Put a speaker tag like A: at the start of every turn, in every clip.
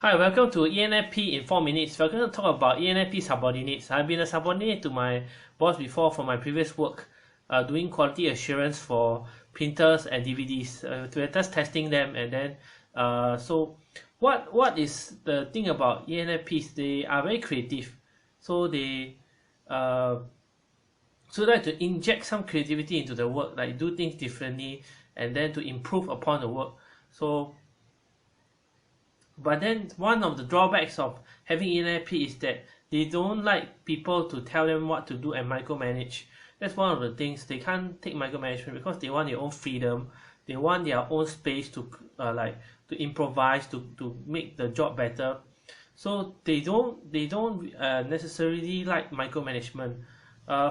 A: Hi, welcome to ENFP in 4 minutes. We're going to talk about ENFP subordinates. I've been a subordinate to my boss before for my previous work, doing quality assurance for printers and DVDs. We're just testing them, and then so what is the thing about ENFPs? They are very creative, so they uh, like to inject some creativity into the work, like do things differently, and then to improve upon the work. But then one of the drawbacks of having ENFP is that they don't like people to tell them what to do and micromanage. That's one of the things. They can't take micromanagement because they want their own freedom. They want their own space to to improvise, to make the job better. So they don't necessarily like micromanagement.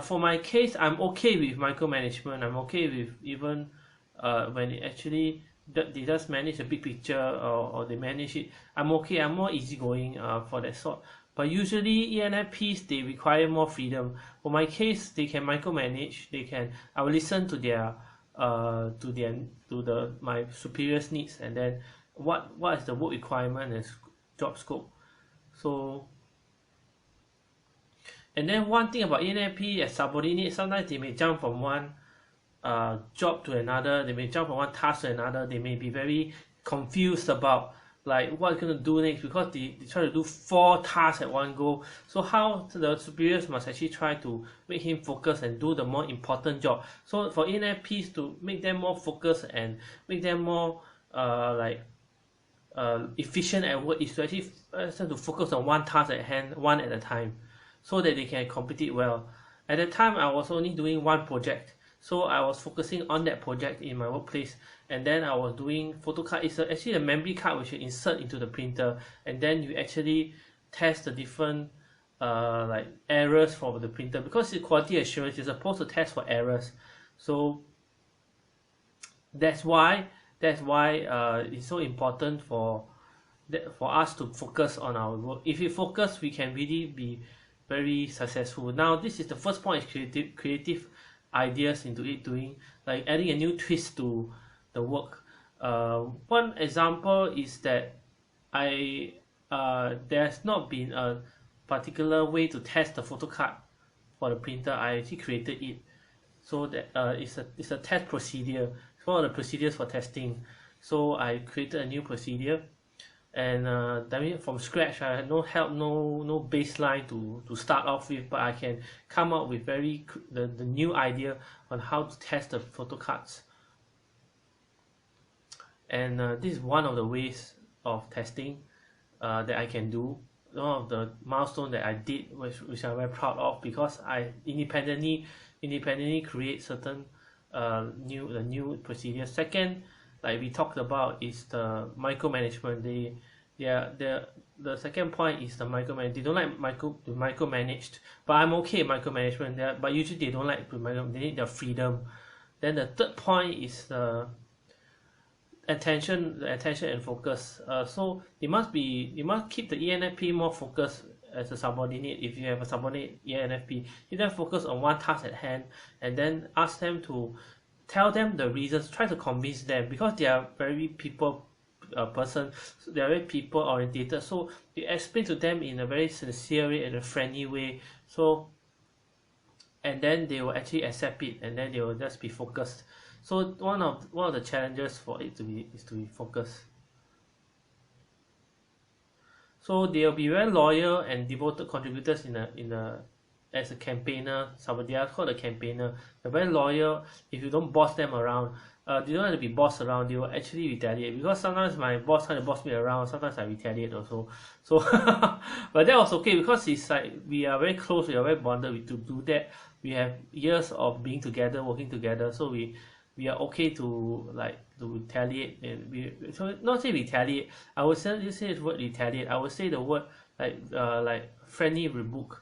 A: For my case, I'm okay with micromanagement. I'm okay with even when it actually they just manage a big picture, or they manage it. I'm okay. I'm more easygoing for that sort. But usually ENFPs, they require more freedom. For my case, they can micromanage. I will listen to their my superiors needs, and then what is the work requirement and job scope. So, and then one thing about ENFP as subordinates, sometimes they may jump from one job to another. They may jump from one task to another. They may be very confused about like what going to do next, because they try to do 4 tasks at one go. So how the superiors must actually try to make him focus and do the more important job. So for ENFPs, to make them more focused and make them more efficient at work, is to actually to focus on one task at hand, one at a time, so that they can complete it well. At that time, I was only doing one project, so I was focusing on that project in my workplace, and then I was doing photo card. It's actually a memory card which you insert into the printer, and then you actually test the different errors from the printer, because it's quality assurance. You're supposed to test for errors. So that's why it's so important for us to focus on our work. If we focus, we can really be very successful. Now, this is the first point, is creative ideas into it, doing like adding a new twist to the work. One example is that there's not been a particular way to test the photo card for the printer. I actually created it, so that it's a test procedure. It's one of the procedures for testing. So I created a new procedure, and I mean, from scratch. I had no help, no baseline to start off with, but I can come up with the new idea on how to test the photo cards. And this is one of the ways of testing that I can do. One of the milestone that I did, which I'm very proud of, because I independently create certain new procedures. Second, like we talked about, is the micromanagement. The second point is the micromanage. They don't like to micromanaged, but I'm okay micromanagement. But usually they don't like to micromanage. They need their freedom. Then the third point is the attention and focus. So they must keep the ENFP more focused as a subordinate. If you have a subordinate ENFP, you then focus on one task at hand, and then ask them to tell them the reasons. Try to convince them, because they are very people person. So they are very people orientated. So you explain to them in a very sincere way and a friendly way. So, and then they will actually accept it, and then they will just be focused. So one of the challenges for it is to be focused. So they'll be very loyal and devoted contributors as a campaigner. Somebody else called a campaigner. They're very loyal. If you don't boss them around, they don't have to be bossed around. They will actually retaliate, because sometimes my boss trying to boss me around. Sometimes I retaliate also. So, but that was okay, because it's like we are very close. We are very bonded. To do that, we have years of being together, working together. So we are okay to retaliate, and so not say retaliate. I would say the word retaliate. I would say the word like friendly rebuke.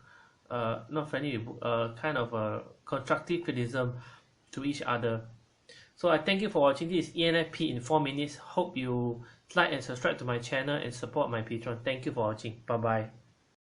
A: Not friendly rebuke. Kind of a constructive criticism to each other. So I thank you for watching. This is ENFP in 4 minutes. Hope you like and subscribe to my channel and support my Patreon. Thank you for watching. Bye bye.